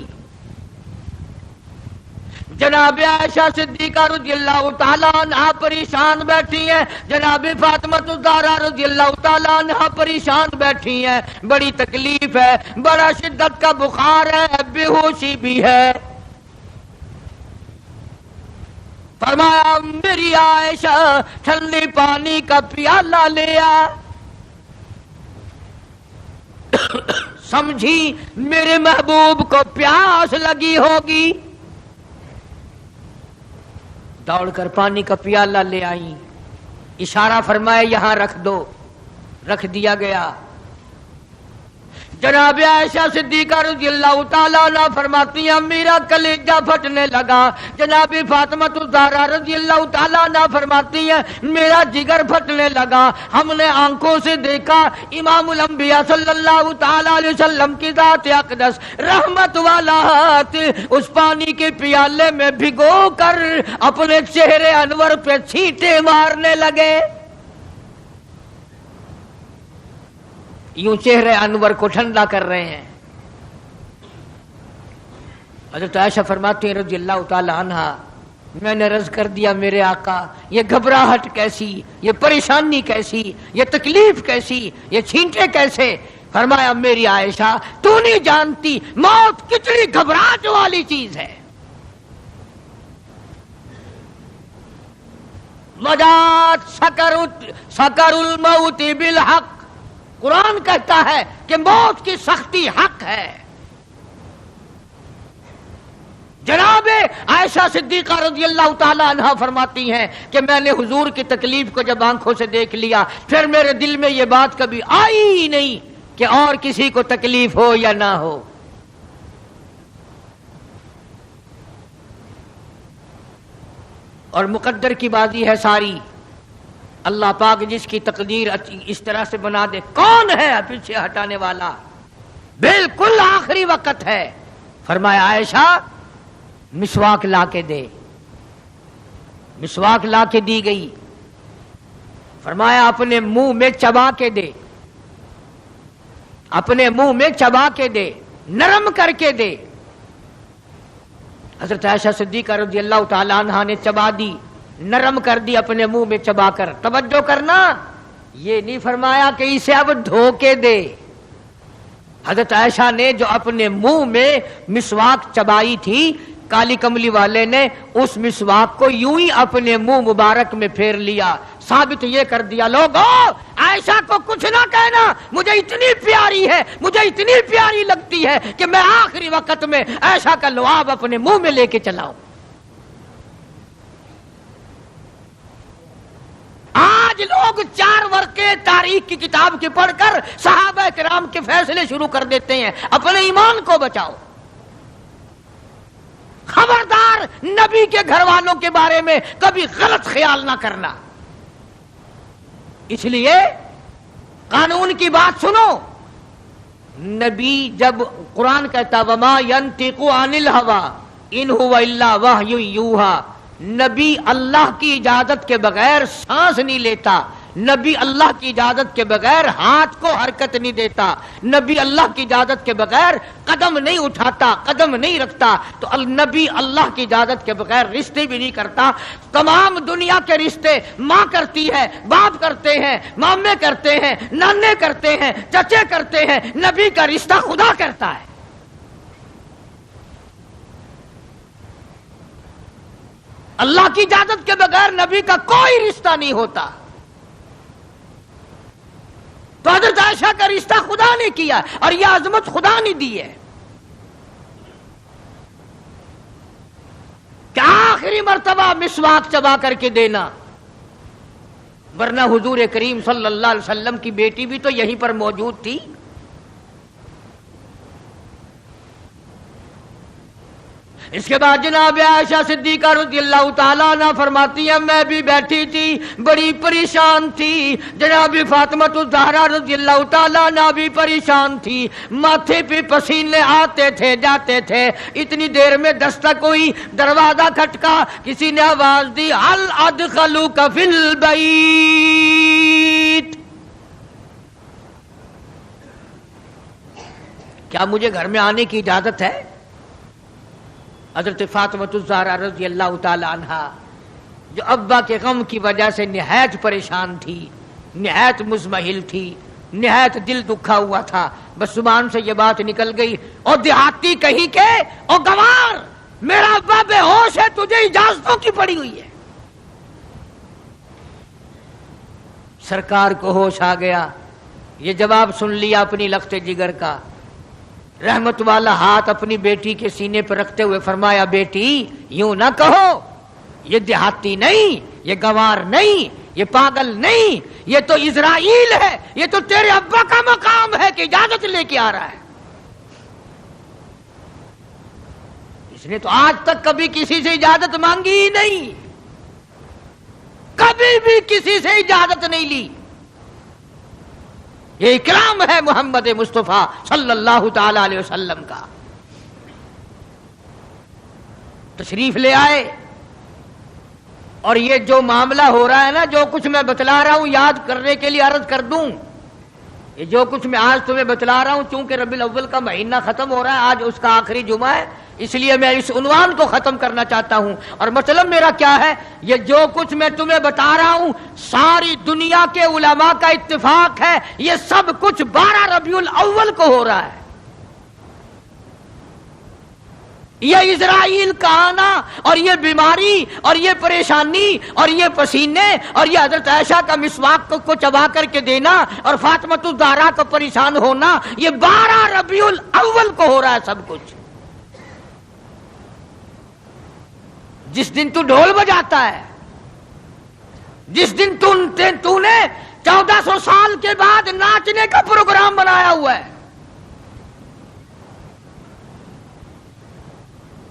Speaker 2: جناب عائشہ صدیقہ رضی اللہ تعالیٰ عنہا پریشان بیٹھی ہیں، جناب فاطمہ الزہرا رضی اللہ تعالیٰ عنہا پریشان بیٹھی ہیں، بڑی تکلیف ہے، بڑا شدت کا بخار ہے، بے ہوشی بھی ہے. فرمایا میری عائشہ ٹھنڈے پانی کا پیالہ لے آ. سمجھی میرے محبوب کو پیاس لگی ہوگی، دوڑ کر پانی کا پیالہ لے آئی. اشارہ فرمایا یہاں رکھ دو، رکھ دیا گیا. جناب عائشہ صدیقہ رضی اللہ تعالیٰ عنہ فرماتی ہیں میرا کلیجہ پھٹنے لگا. جناب فاطمہ الزہرا رضی اللہ تعالیٰ عنہ فرماتی ہیں میرا جگر پھٹنے لگا. ہم نے آنکھوں سے دیکھا امام الانبیاء صلی اللہ تعالیٰ علیہ وسلم کی ذات اقدس رحمت والا ہاتھ اس پانی کے پیالے میں بھگو کر اپنے چہرے انور پہ چھینٹے مارنے لگے. یوں چہرے انور کو ٹھنڈا کر رہے ہیں. حضرت عائشہ فرماتی ہیں رضی اللہ تعالی عنہا میں نے عرض کر دیا میرے آقا یہ گھبراہٹ کیسی، یہ پریشانی کیسی، یہ تکلیف کیسی، یہ چھینٹے کیسے؟ فرمایا میری عائشہ تو نہیں جانتی موت کتنی گھبراہٹ والی چیز ہے. وجات سکر الموت بالحق، قرآن کہتا ہے کہ موت کی سختی حق ہے. جناب عائشہ صدیقہ رضی اللہ تعالی عنہا فرماتی ہیں کہ میں نے حضور کی تکلیف کو جب آنکھوں سے دیکھ لیا پھر میرے دل میں یہ بات کبھی آئی ہی نہیں کہ اور کسی کو تکلیف ہو یا نہ ہو. اور مقدر کی بازی ہے ساری. اللہ پاک جس کی تقدیر اس طرح سے بنا دے کون ہے پیچھے ہٹانے والا؟ بالکل آخری وقت ہے. فرمایا عائشہ مسواک لا کے دے. مسواک لا کے دی گئی. فرمایا اپنے منہ میں چبا کے دے، اپنے منہ میں چبا کے دے، نرم کر کے دے. حضرت عائشہ صدیقہ رضی اللہ تعالی عنہا نے چبا دی، نرم کر دی اپنے منہ میں چبا کر. توجہ کرنا، یہ نہیں فرمایا کہ اسے اب دھو کے دے. حضرت عائشہ نے جو اپنے منہ میں مسواک چبائی تھی، کالی کملی والے نے اس مسواک کو یوں ہی اپنے منہ مبارک میں پھیر لیا، ثابت یہ کر دیا لوگوں عائشہ کو کچھ نہ کہنا، مجھے اتنی پیاری ہے، مجھے اتنی پیاری لگتی ہے کہ میں آخری وقت میں عائشہ کا لعاب اپنے منہ میں لے کے چلاؤں۔ آج لوگ 4 ورقے تاریخ کی کتاب کے پڑھ کر صحابہ کرام کے فیصلے شروع کر دیتے ہیں، اپنے ایمان کو بچاؤ۔ خبردار نبی کے گھر والوں کے بارے میں کبھی غلط خیال نہ کرنا۔ اس لیے قانون کی بات سنو، نبی جب قرآن کہتا وما ينطق عن الهوى ان هو الا وحی یوحی، نبی اللہ کی اجازت کے بغیر سانس نہیں لیتا، نبی اللہ کی اجازت کے بغیر ہاتھ کو حرکت نہیں دیتا، نبی اللہ کی اجازت کے بغیر قدم نہیں اٹھاتا، قدم نہیں رکھتا، تو نبی اللہ کی اجازت کے بغیر رشتے بھی نہیں کرتا۔ تمام دنیا کے رشتے ماں کرتی ہے، باپ کرتے ہیں، مامے کرتے ہیں، نانے کرتے ہیں، چچے کرتے ہیں، نبی کا رشتہ خدا کرتا ہے۔ اللہ کی اجازت کے بغیر نبی کا کوئی رشتہ نہیں ہوتا۔ تو حضرت عائشہ کا رشتہ خدا نے کیا اور یہ عظمت خدا نے دی ہے کہ آخری مرتبہ مسواک چبا کر کے دینا، ورنہ حضور کریم صلی اللہ علیہ وسلم کی بیٹی بھی تو یہیں پر موجود تھی۔ اس کے بعد جناب عائشہ صدیقہ رضی اللہ تعالیٰ عنہ فرماتی ہیں میں بھی بیٹھی تھی، بڑی پریشان تھی، جناب فاطمہ الزہرا رضی اللہ تعالیٰ عنہ بھی پریشان تھی، ماتھے پہ پسینے آتے تھے جاتے تھے۔ اتنی دیر میں دستک ہوئی، دروازہ کھٹکا، کسی نے آواز دی هل ادخلوک فی البیت، کیا مجھے گھر میں آنے کی اجازت ہے؟ حضرت فاطمہ الزہرا رضی اللہ تعالی عنہا جو ابا کے غم کی وجہ سے نہایت پریشان تھی، نہایت مزمحل تھی، نہایت دل دکھا ہوا تھا، بس زبان سے یہ بات نکل گئی او دیہاتی کہیں کے او گوار، میرا ابا بے ہوش ہے، تجھے اجازتوں کی پڑی ہوئی ہے۔ سرکار کو ہوش آ گیا، یہ جواب سن لیا اپنی لخت جگر کا، رحمت والا ہاتھ اپنی بیٹی کے سینے پر رکھتے ہوئے فرمایا بیٹی یوں نہ کہو، یہ دیہاتی نہیں، یہ گوار نہیں، یہ پاگل نہیں، یہ تو اسرائیل ہے، یہ تو تیرے ابا کا مقام ہے کہ اجازت لے کے آ رہا ہے۔ اس نے تو آج تک کبھی کسی سے اجازت مانگی ہی نہیں، کبھی بھی کسی سے اجازت نہیں لی۔ یہ اکرام ہے محمد مصطفیٰ صلی اللہ تعالی علیہ وسلم کا۔ تشریف لے آئے، اور یہ جو معاملہ ہو رہا ہے نا، جو کچھ میں بتلا رہا ہوں یاد کرنے کے لیے عرض کر دوں، یہ جو کچھ میں آج تمہیں بتلا رہا ہوں، چونکہ ربیع الاول کا مہینہ ختم ہو رہا ہے، آج اس کا آخری جمعہ ہے، اس لیے میں اس عنوان کو ختم کرنا چاہتا ہوں۔ اور مطلب میرا کیا ہے، یہ جو کچھ میں تمہیں بتا رہا ہوں ساری دنیا کے علماء کا اتفاق ہے، یہ سب کچھ 12 ربیع الاول کو ہو رہا ہے۔ یہ اسرائیل کا آنا اور یہ بیماری اور یہ پریشانی اور یہ پسینے اور یہ حضرت عائشہ کا مسواک کو چبا کر کے دینا اور فاطمہ الزہرا کا پریشان ہونا، یہ 12 ربیع الاول کو ہو رہا ہے سب کچھ۔ جس دن تو ڈھول بجاتا ہے، جس دن تو نے 1400 سال کے بعد ناچنے کا پروگرام بنایا ہوا ہے،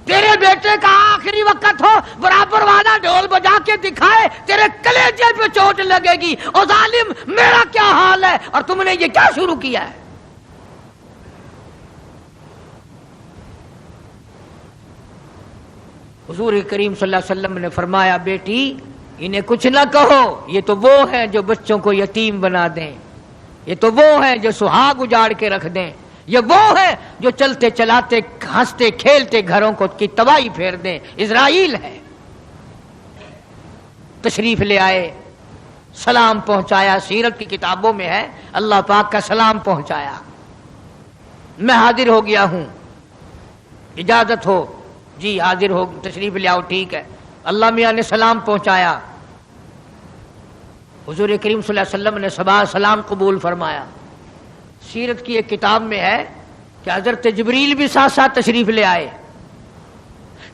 Speaker 2: تیرے بیٹے کا آخری وقت ہو، برابر والا ڈھول بجا کے دکھائے، تیرے کلیجے پہ چوٹ لگے گی، او ظالم میرا کیا حال ہے، اور تم نے یہ کیا شروع کیا ہے؟ حضور کریم صلی اللہ علیہ وسلم نے فرمایا بیٹی انہیں کچھ نہ کہو، یہ تو وہ ہیں جو بچوں کو یتیم بنا دیں، یہ تو وہ ہیں جو سہاگ اجاڑ کے رکھ دیں، یہ وہ ہیں جو چلتے چلاتے ہنستے کھیلتے گھروں کو کی تباہی پھیر دیں، اسرائیل ہے۔ تشریف لے آئے، سلام پہنچایا، سیرت کی کتابوں میں ہے اللہ پاک کا سلام پہنچایا۔ میں حاضر ہو گیا ہوں، اجازت ہو؟ جی حاضر ہو، تشریف لے آؤ۔ ٹھیک ہے۔ اللہ میاں نے سلام پہنچایا، حضور کریم صلی اللہ علیہ وسلم نے سلام قبول فرمایا۔ سیرت کی ایک کتاب میں ہے کہ حضرت جبریل بھی ساتھ ساتھ تشریف لے آئے۔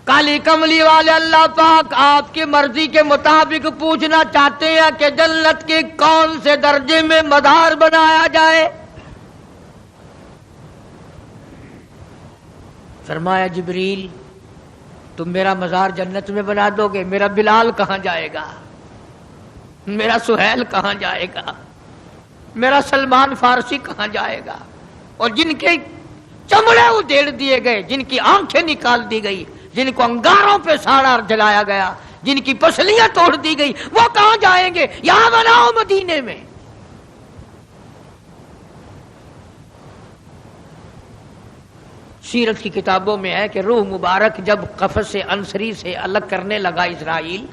Speaker 2: کالی کملی والے اللہ پاک آپ کی مرضی کے مطابق پوچھنا چاہتے ہیں کہ جنت کے کون سے درجے میں مدار بنایا جائے؟ فرمایا جبریل تم میرا مزار جنت میں بنا دو گے، میرا بلال کہاں جائے گا؟ میرا سہیل کہاں جائے گا؟ میرا سلمان فارسی کہاں جائے گا؟ اور جن کے چمڑے ادھیڑ دیے گئے، جن کی آنکھیں نکال دی گئی، جن کو انگاروں پہ ساڑا جلایا گیا، جن کی پسلیاں توڑ دی گئی، وہ کہاں جائیں گے؟ یہاں بناؤ مدینے میں۔ سیرت کی کتابوں میں ہے کہ روح مبارک جب قفس عنصری سے الگ کرنے لگا اسرائیل،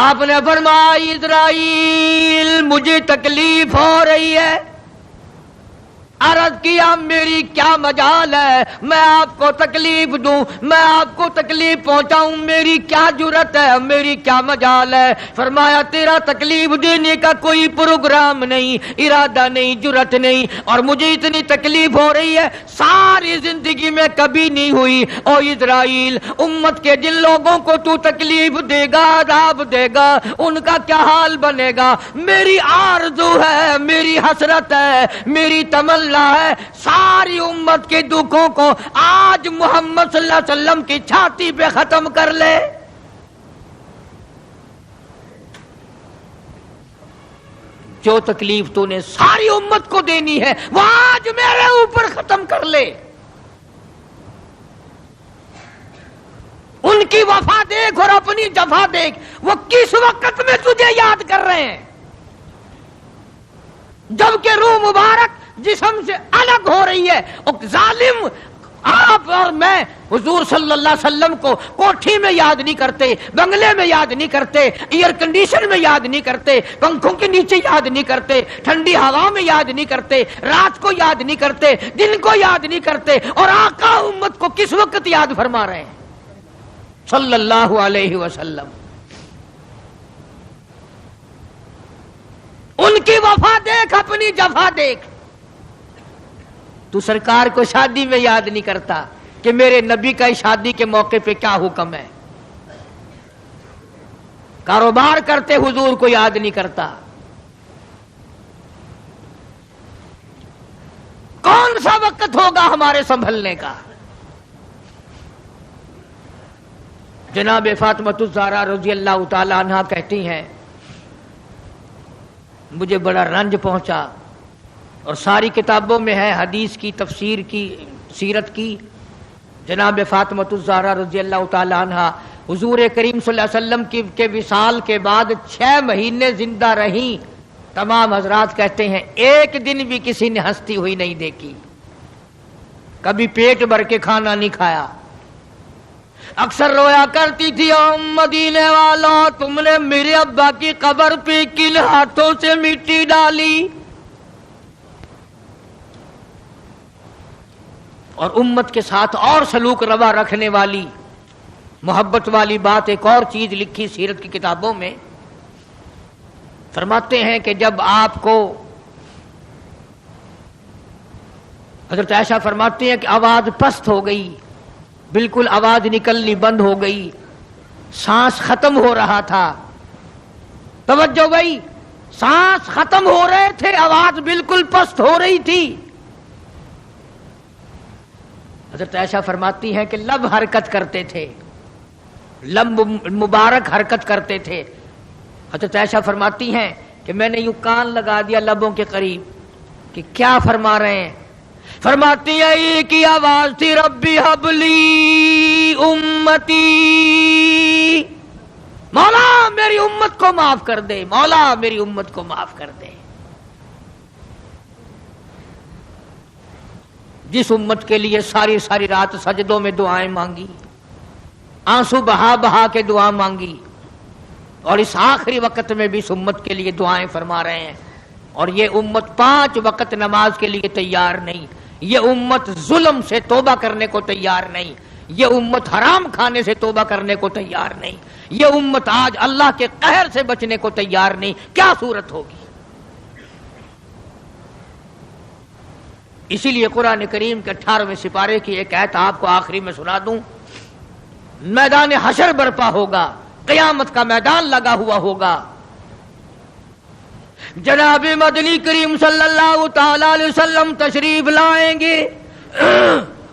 Speaker 2: آپ نے فرمایا اسرائیل مجھے تکلیف ہو رہی ہے۔ عرض کیا میری کیا مجال ہے میں آپ کو تکلیف دوں، میں آپ کو تکلیف پہنچاؤں، میری کیا جرت ہے، میری کیا مجال ہے؟ فرمایا تیرا تکلیف دینے کا کوئی پروگرام نہیں، ارادہ نہیں، جرت نہیں، اور مجھے اتنی تکلیف ہو رہی ہے ساری زندگی میں کبھی نہیں ہوئی۔ او اسرائیل، امت کے جن لوگوں کو تو تکلیف دے گا، عذاب دے گا، ان کا کیا حال بنے گا؟ میری آرزو ہے، میری حسرت ہے، میری تمنا ہے ساری امت کے دکھوں کو آج محمد صلی اللہ علیہ وسلم کی چھاتی پہ ختم کر لے۔ جو تکلیف تو نے ساری امت کو دینی ہے وہ آج میرے اوپر ختم کر لے۔ ان کی وفا دیکھ اور اپنی جفا دیکھ، وہ کس وقت میں تجھے یاد کر رہے ہیں جبکہ روح مبارک جسم سے الگ ہو رہی ہے۔ ظالم آپ اور میں حضور صلی اللہ علیہ وسلم کو کوٹھی میں یاد نہیں کرتے، بنگلے میں یاد نہیں کرتے، ایئر کنڈیشن میں یاد نہیں کرتے، پنکھوں کے نیچے یاد نہیں کرتے، ٹھنڈی ہوا میں یاد نہیں کرتے، رات کو یاد نہیں کرتے، دن کو یاد نہیں کرتے، اور آقا امت کو کس وقت یاد فرما رہے ہیں صلی اللہ علیہ وسلم۔ ان کی وفا دیکھ، اپنی جفا دیکھ۔ تو سرکار کو شادی میں یاد نہیں کرتا کہ میرے نبی کا شادی کے موقع پہ کیا حکم ہے۔ کاروبار کرتے حضور کو یاد نہیں کرتا۔ کون سا وقت ہوگا ہمارے سنبھلنے کا؟ جناب فاطمہ الزہرا رضی اللہ تعالی عنہا کہتی ہیں مجھے بڑا رنج پہنچا، اور ساری کتابوں میں ہے حدیث کی، تفسیر کی، سیرت کی۔ جناب فاطمہ الزہرا رضی اللہ تعالی عنہا حضور کریم صلی اللہ علیہ وسلم کے وصال کے بعد 6 مہینے زندہ رہیں۔ تمام حضرات کہتے ہیں ایک دن بھی کسی نے ہنستی ہوئی نہیں دیکھی، کبھی پیٹ بھر کے کھانا نہیں کھایا۔ اکثر رویا کرتی تھی او مدینے والوں تم نے میرے ابا کی قبر پہ کن ہاتھوں سے مٹی ڈالی؟ اور امت کے ساتھ اور سلوک روا رکھنے والی، محبت والی بات ایک اور چیز لکھی سیرت کی کتابوں میں۔ فرماتے ہیں کہ جب آپ کو حضرت عائشہ فرماتی ہیں کہ آواز پست ہو گئی، بالکل آواز نکلنی بند ہو گئی، سانس ختم ہو رہا تھا۔ توجہ گئی، سانس ختم ہو رہے تھے، آواز بالکل پست ہو رہی تھی۔ حضرت عائشہ فرماتی ہیں کہ لب حرکت کرتے تھے، لب مبارک حرکت کرتے تھے۔ حضرت عائشہ فرماتی ہیں کہ میں نے یوں کان لگا دیا لبوں کے قریب کہ کیا فرما رہے ہیں۔ فرماتی ہیں ایک ہی آواز تھی، ربی حبلی امتی، مولا میری امت کو معاف کر دے، مولا میری امت کو معاف کر دے۔ جس امت کے لیے ساری ساری رات سجدوں میں دعائیں مانگی، آنسو بہا بہا کے دعا مانگی، اور اس آخری وقت میں بھی اس امت کے لیے دعائیں فرما رہے ہیں۔ اور یہ امت 5 وقت نماز کے لیے تیار نہیں، یہ امت ظلم سے توبہ کرنے کو تیار نہیں، یہ امت حرام کھانے سے توبہ کرنے کو تیار نہیں، یہ امت آج اللہ کے قہر سے بچنے کو تیار نہیں، کیا صورت ہوگی؟ اسی لیے قرآن کریم کے 18ویں سپارے کی ایک آیت آپ کو آخری میں سنا دوں۔ میدان حشر برپا ہوگا، قیامت کا میدان لگا ہوا ہوگا، جناب مدنی کریم صلی اللہ تعالی علیہ وسلم تشریف لائیں گے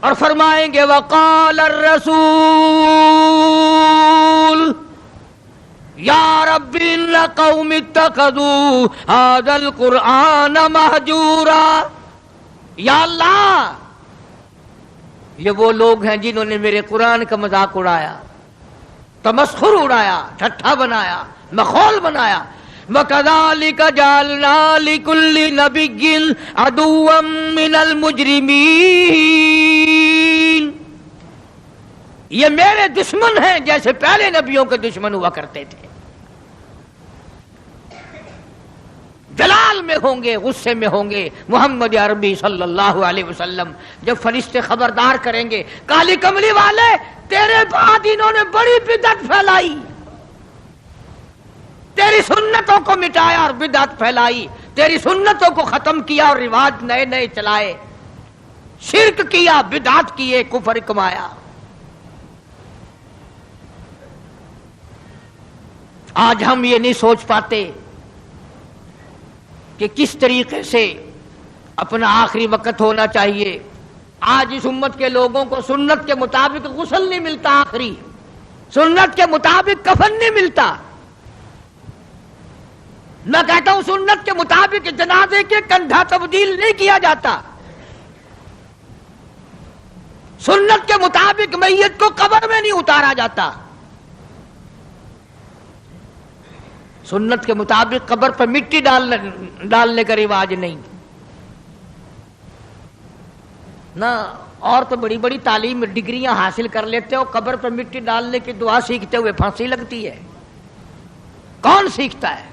Speaker 2: اور فرمائیں گے وقال الرسول یا رب ان قوم اتخذوا هذا القرآن مہجورا، یا اللہ یہ وہ لوگ ہیں جنہوں نے میرے قرآن کا مذاق اڑایا، تمسخر اڑایا، ٹھٹھا بنایا، مخول بنایا۔ وَكَذَلِكَ جَعَلْنَا لِكُلِّ نَبِيٍّ عَدُوًّا مِّنَ الْمُجْرِمِينَ، یہ میرے دشمن ہیں جیسے پہلے نبیوں کے دشمن ہوا کرتے تھے، جلال میں ہوں گے، غصے میں ہوں گے۔ محمد عربی صلی اللہ علیہ وسلم جب فرشتے خبردار کریں گے کالی کملی والے تیرے بعد انہوں نے بڑی بدعت پھیلائی، تیری سنتوں کو مٹایا اور بدعت پھیلائی، تیری سنتوں کو ختم کیا اور رواج نئے نئے چلائے، شرک کیا، بدعت کیے، کفر کمایا۔ آج ہم یہ نہیں سوچ پاتے کہ کس طریقے سے اپنا آخری وقت ہونا چاہیے۔ آج اس امت کے لوگوں کو سنت کے مطابق غسل نہیں ملتا، آخری سنت کے مطابق کفن نہیں ملتا۔ میں کہتا ہوں سنت کے مطابق جنازے کے کندھا تبدیل نہیں کیا جاتا، سنت کے مطابق میت کو قبر میں نہیں اتارا جاتا، سنت کے مطابق قبر پر مٹی ڈالنے کا رواج نہیں نا۔ اور تو بڑی بڑی تعلیم ڈگریاں حاصل کر لیتے ہو، قبر پر مٹی ڈالنے کی دعا سیکھتے ہوئے پھانسی لگتی ہے، کون سیکھتا ہے؟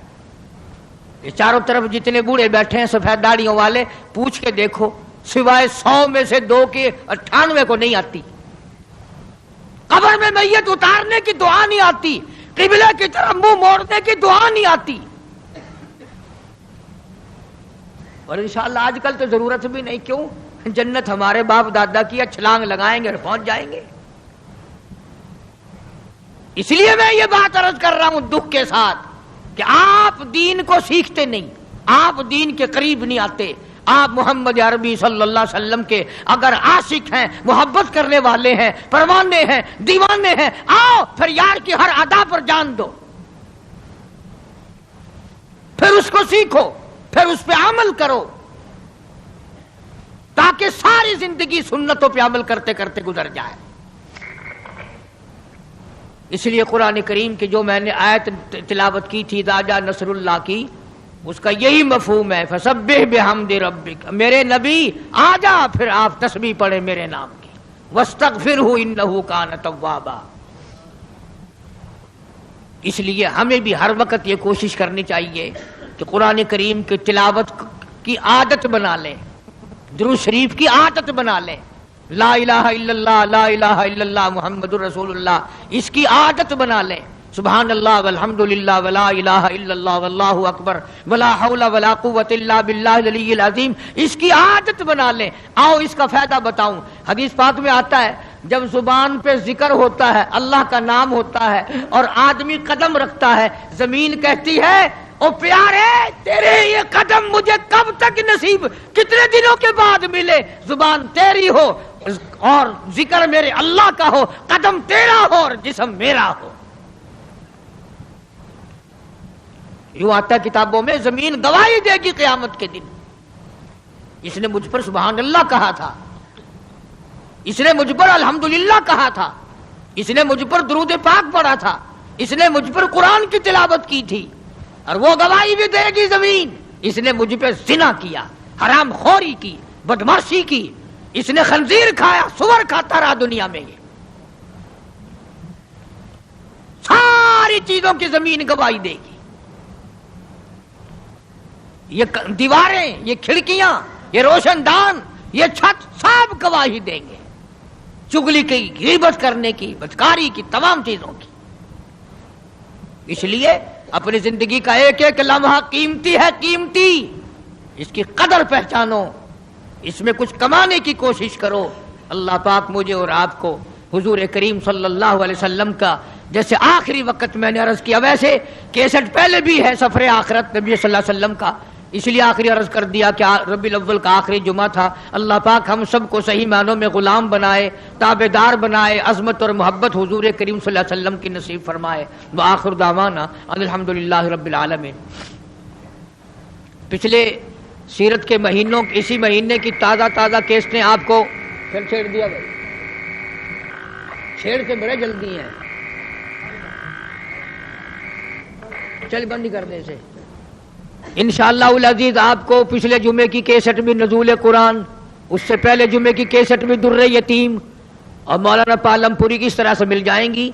Speaker 2: یہ چاروں طرف جتنے بوڑھے بیٹھے ہیں سفید داڑھیوں والے، پوچھ کے دیکھو، سوائے 100 میں سے 2 کے 98 کو نہیں آتی، قبر میں میت اتارنے کی دعا نہیں آتی، قبلہ کی طرف منہ موڑنے کی دعا نہیں آتی۔ اور انشاءاللہ آج کل تو ضرورت بھی نہیں، کیوں؟ جنت ہمارے باپ دادا کی ہے، چھلانگ لگائیں گے اور پہنچ جائیں گے۔ اس لیے میں یہ بات عرض کر رہا ہوں دکھ کے ساتھ کہ آپ دین کو سیکھتے نہیں، آپ دین کے قریب نہیں آتے۔ آپ محمد عربی صلی اللہ علیہ وسلم کے اگر عاشق ہیں، محبت کرنے والے ہیں، پروانے ہیں، دیوانے ہیں، آؤ پھر یار کی ہر ادا پر جان دو، پھر اس کو سیکھو، پھر اس پہ عمل کرو، تاکہ ساری زندگی سنتوں پہ عمل کرتے کرتے گزر جائے۔ اس لیے قرآن کریم کی جو میں نے آیت تلاوت کی تھی اذا جاء نصر اللہ کی، اس کا یہی مفہوم ہے فسبح بحمد ربک، میرے نبی آ جا پھر آپ تسبیح پڑھیں میرے نام کی، واستغفرہ انہ کان توابا۔ اس لیے ہمیں بھی ہر وقت یہ کوشش کرنی چاہیے کہ قرآن کریم کی تلاوت کی عادت بنا لیں، درود شریف کی عادت بنا لیں، لا الہ الا اللہ، لا الہ الا اللہ محمد الرسول اللہ، اس کی عادت بنا لیں، سبحان اللہ والحمد للہ ولا الہ الا اللہ واللہ اکبر ولا حول ولا قوت الا باللہ العلی العظیم، اس کی عادت بنا لیں۔ آؤ اس کا فائدہ بتاؤں، حدیث پاک میں آتا ہے جب زبان پہ ذکر ہوتا ہے، اللہ کا نام ہوتا ہے اور آدمی قدم رکھتا ہے، زمین کہتی ہے او پیارے تیرے یہ قدم مجھے کب تک نصیب، کتنے دنوں کے بعد ملے، زبان تیری ہو اور ذکر میرے اللہ کا ہو، قدم تیرا ہو اور جسم میرا ہو۔ یوں آتا کتابوں میں زمین گواہی دے گی قیامت کے دن، اس نے مجھ پر سبحان اللہ کہا تھا، اس نے مجھ پر الحمدللہ کہا تھا، اس نے مجھ پر درود پاک پڑھا تھا، اس نے مجھ پر قرآن کی تلاوت کی تھی، اور وہ گواہی بھی دے گی زمین اس نے مجھ پہ زنا کیا، حرام خوری کی، بدماشی کی، اس نے خنزیر کھایا، سور کھاتا رہا دنیا میں، یہ ساری چیزوں کی زمین گواہی دے گی۔ یہ دیواریں، یہ کھڑکیاں، یہ روشن دان، یہ چھت سب گواہی دیں گے چگلی کی، غیبت کرنے کی، بدکاری کی، تمام چیزوں کی۔ اس لیے اپنی زندگی کا ایک ایک لمحہ قیمتی ہے، قیمتی، اس کی قدر پہچانو، اس میں کچھ کمانے کی کوشش کرو۔ اللہ پاک مجھے اور آپ کو حضور کریم صلی اللہ علیہ وسلم کا جیسے آخری وقت میں نے عرض کیا، ویسے کیسٹ پہلے بھی ہے سفر آخرت نبی صلی اللہ علیہ وسلم کا، اس لیے آخری عرض کر دیا کہ ربیع الاول کا آخری جمعہ تھا۔ اللہ پاک ہم سب کو صحیح معنوں میں غلام بنائے، تابعدار بنائے، عظمت اور محبت حضور کریم صلی اللہ علیہ وسلم کی نصیب فرمائے۔ وآخر دعوانا ان الحمدللہ رب العالمین۔ پچھلے سیرت کے مہینوں، اسی مہینے کی تازہ کیسٹیں آپ کو پھر چھیڑ دیا بھائی، چھیڑ کے بڑے جلدی ہیں، چل بند کر دیں اسے۔ انشاءاللہ العزیز آپ کو پچھلے جمعے کی کیسٹ میں نزول قرآن، اس سے پہلے جمعے کی کیسٹ میں در یتیم اور مولانا پالم پوری کی اس طرح سے مل جائیں گی،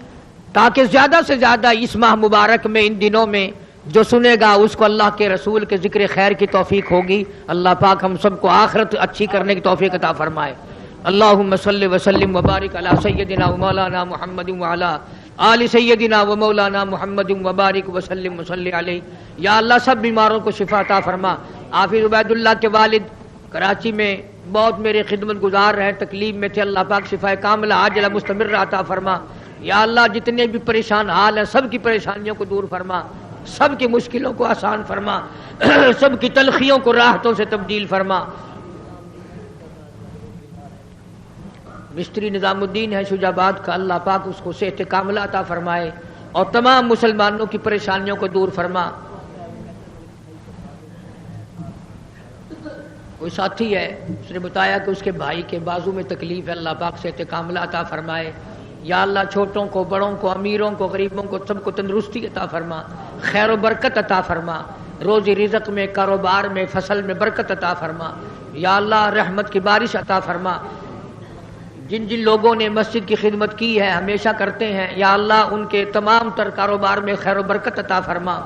Speaker 2: تاکہ زیادہ سے زیادہ اس ماہ مبارک میں، ان دنوں میں جو سنے گا اس کو اللہ کے رسول کے ذکر خیر کی توفیق ہوگی۔ اللہ پاک ہم سب کو آخرت اچھی کرنے کی توفیق عطا فرمائے۔ اللہم صلی وسلم وبارک علی سیدنا و مولانا محمد وعلی آل سیدنا و مولانا محمد وبارک وسلم وصلی علیہ۔ یا اللہ سب بیماروں کو شفا عطا فرما۔ حافظ عبید اللہ کے والد کراچی میں بہت میرے خدمت گزار رہے، تکلیف میں تھے، اللہ پاک شفا کاملہ عاجلہ مستمر عطا فرما۔ یا اللہ جتنے بھی پریشان حال ہیں سب کی پریشانیوں کو دور فرما، سب کی مشکلوں کو آسان فرما، سب کی تلخیوں کو راحتوں سے تبدیل فرما۔ مستری نظام الدین ہے شجاع آباد کا، اللہ پاک اس کو صحت کاملہ عطا فرمائے اور تمام مسلمانوں کی پریشانیوں کو دور فرما۔ کوئی ساتھی ہے، اس نے بتایا کہ اس کے بھائی کے بازو میں تکلیف ہے، اللہ پاک صحت کاملہ عطا فرمائے۔ یا اللہ چھوٹوں کو، بڑوں کو، امیروں کو، غریبوں کو، سب کو تندرستی عطا فرما، خیر و برکت عطا فرما، روزی رزق میں، کاروبار میں، فصل میں برکت عطا فرما۔ یا اللہ رحمت کی بارش عطا فرما۔ جن جن لوگوں نے مسجد کی خدمت کی ہے، ہمیشہ کرتے ہیں، یا اللہ ان کے تمام تر کاروبار میں خیر و برکت عطا فرما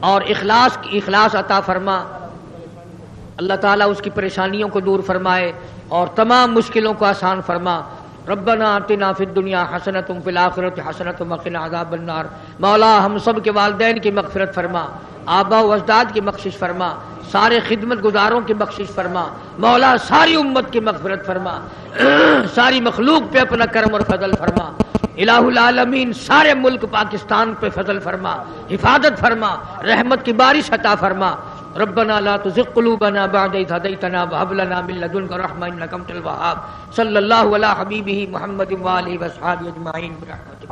Speaker 2: اور اخلاص عطا فرما۔ اللہ تعالیٰ اس کی پریشانیوں کو دور فرمائے اور تمام مشکلوں کو آسان فرما۔ ربنا آتنا فی الدنیا حسنۃ وفی الآخرۃ حسنۃ وقنا عذاب النار۔ مولا ہم سب کے والدین کی مغفرت فرما، آباء و اجداد کی بخشش فرما، سارے خدمت گزاروں کی بخشش فرما، مولا ساری امت کی مغفرت فرما، ساری مخلوق پہ اپنا کرم اور فضل فرما۔ الہ العالمین سارے ملک پاکستان پہ فضل فرما، حفاظت فرما، رحمت کی بارش عطا فرما۔ ربنا لا تزغ قلوبنا بعد إذ هديتنا وهب لنا من لدنك رحمة إنك أنت الوهاب۔ صلی اللہ علی حبیبہ محمد وآلہ وصحبہ اجمعین برحمتک۔